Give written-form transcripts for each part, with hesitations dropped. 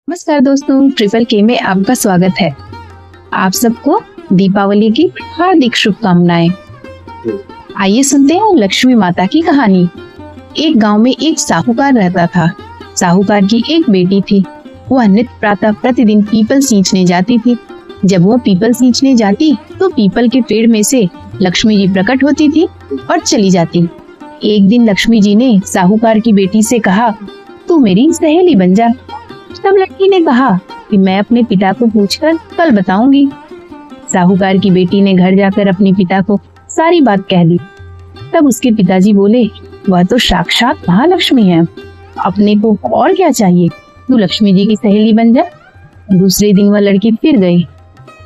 नमस्कार दोस्तों, ट्रिपल के में आपका स्वागत है। आप सबको दीपावली की हार्दिक शुभकामनाएं। आइए सुनते हैं लक्ष्मी माता की कहानी। एक गांव में एक साहूकार रहता था। साहूकार की एक बेटी थी। वह नित्य प्रातः प्रतिदिन पीपल सींचने जाती थी। जब वह पीपल सींचने जाती तो पीपल के पेड़ में से लक्ष्मी जी प्रकट होती थी और चली जाती। एक दिन लक्ष्मी जी ने साहूकार की बेटी से कहा, तू मेरी सहेली बन जा। तब लड़की ने कहा कि मैं अपने पिता को पूछकर कल बताऊंगी। साहूकार की बेटी ने घर जाकर अपने पिता को सारी बात कह दी। तब उसके पिताजी बोले, वह तो साक्षात महालक्ष्मी है, अपने को और क्या चाहिए, तू लक्ष्मी जी की सहेली बन जा। दूसरे दिन वह लड़की फिर गई।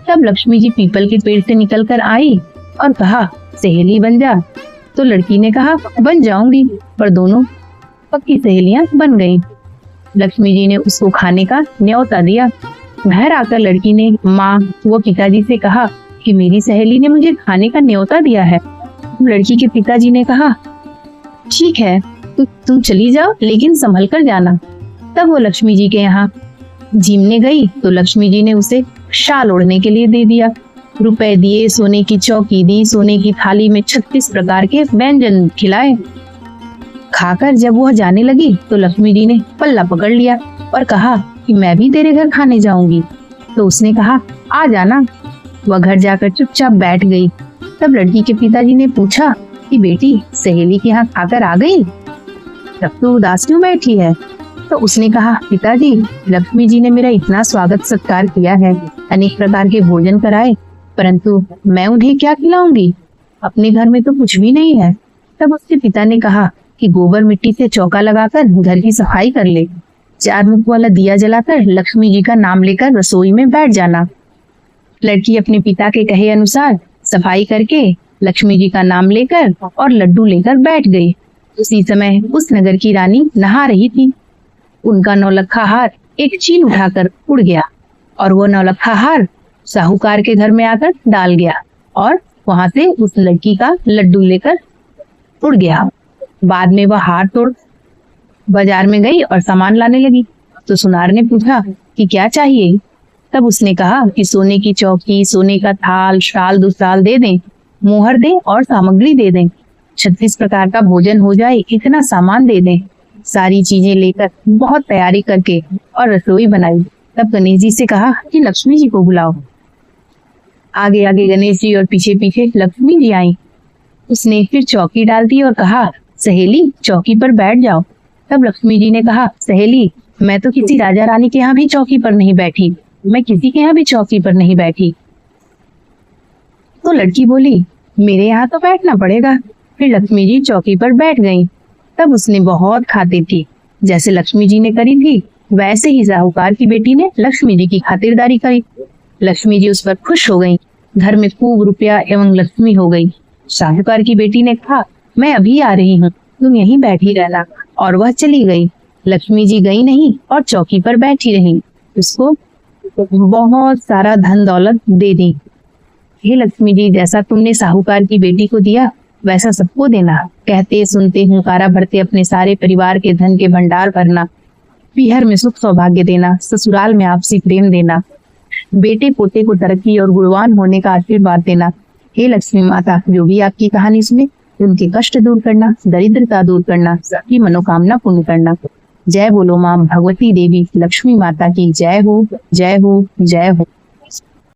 तब लक्ष्मी जी पीपल के पेड़ से निकल कर आई और कहा, सहेली बन जा। तो लड़की ने कहा, बन जाऊंगी, पर दोनों पक्की सहेलियां बन गईं। लक्ष्मी जी ने उसको खाने का न्योता दिया। घर आकर लड़की ने माँ व पिताजी से कहा कि मेरी सहेली ने मुझे खाने का न्योता दिया है। लड़की के पिताजी ने कहा, ठीक है, तुम चली जाओ, लेकिन संभल कर जाना। तब वो लक्ष्मी जी के यहाँ झीमने गई तो लक्ष्मी जी ने उसे शाल ओढ़ने के लिए दे दिया। रुपए दिए, सोने की चौकी दी, सोने की थाली में 36 प्रकार के व्यंजन खिलाए। खाकर जब वह जाने लगी तो लक्ष्मी जी ने पल्ला पकड़ लिया और कहा कि मैं भी तेरे घर खाने जाऊंगी। तो उसने कहा, आ जाना। वह घर जाकर चुपचाप बैठ गई। तब लड़की के पिताजी ने पूछा कि बेटी, सहेली के यहाँ खाकर आ गई, तब तो उदास क्यों बैठी है? तो उसने कहा, पिताजी, लक्ष्मी जी ने मेरा इतना स्वागत सत्कार किया है, अनेक प्रकार के भोजन कराए, परंतु मैं उन्हें क्या खिलाऊंगी? अपने घर में तो कुछ भी नहीं है। तब उसके पिता ने कहा कि गोबर मिट्टी से चौका लगाकर घर की सफाई कर ले। 4 मुख वाला दिया जलाकर लक्ष्मी जी का नाम लेकर रसोई में बैठ जाना। लड़की अपने पिता के कहे अनुसार सफाई करके लक्ष्मी जी का नाम लेकर और लड्डू लेकर बैठ गई। उसी समय उस नगर की रानी नहा रही थी। उनका नौलखा हार एक चील उठाकर उड़ गया और वो नौलखा हार साहूकार के घर में आकर डाल गया और वहां से उस लड़की का लड्डू लेकर उड़ गया। बाद में वह हार तोड़ बाजार में गई और सामान लाने लगी। तो सुनार ने पूछा कि क्या चाहिए? तब उसने कहा कि सोने की चौकी, सोने का थाल, शाल दुसाल दे दें, मोहर दें और सामग्री दे दें, 36 प्रकार का भोजन हो जाए, इतना सामान दे दें। सारी चीजें लेकर बहुत तैयारी करके और रसोई बनाई। तब गणेश जी से कहा कि लक्ष्मी जी को बुलाओ। आगे आगे गणेश जी और पीछे पीछे लक्ष्मी जी आई। उसने फिर चौकी डाल दी और कहा, सहेली, चौकी पर बैठ जाओ। तब लक्ष्मी जी ने कहा, सहेली, मैं तो किसी राजा रानी के यहाँ भी चौकी पर नहीं बैठी, मैं किसी के यहाँ भी चौकी पर नहीं बैठी। तो लड़की बोली, मेरे यहाँ तो बैठना पड़ेगा। फिर लक्ष्मी जी चौकी पर बैठ गईं। तब उसने बहुत खाती थी। जैसे लक्ष्मी जी ने करी थी वैसे ही साहूकार की बेटी ने लक्ष्मी जी की खातिरदारी करी। लक्ष्मी जी उस पर खुश हो गई। घर में खूब रुपया एवं लक्ष्मी हो गई। साहूकार की बेटी ने कहा, मैं अभी आ रही हूँ, तुम यहीं बैठी रहना। और वह चली गई। लक्ष्मी जी गई नहीं और चौकी पर बैठी रही। उसको बहुत सारा धन दौलत दे दी। हे लक्ष्मी जी, जैसा तुमने साहूकार की बेटी को दिया वैसा सबको देना। कहते सुनते हुंकारा भरते अपने सारे परिवार के धन के भंडार भरना। पीहर में सुख सौभाग्य देना, ससुराल में आपसी प्रेम देना, बेटे पोते को तरक्की और गुणवान होने का आशीर्वाद देना। हे लक्ष्मी माता, जो भी आपकी कहानी सुने उनके कष्ट दूर करना, दरिद्रता दूर करना, सबकी मनोकामना पूर्ण करना। जय बोलो मां भगवती देवी लक्ष्मी माता की जय हो, जय हो, जय हो।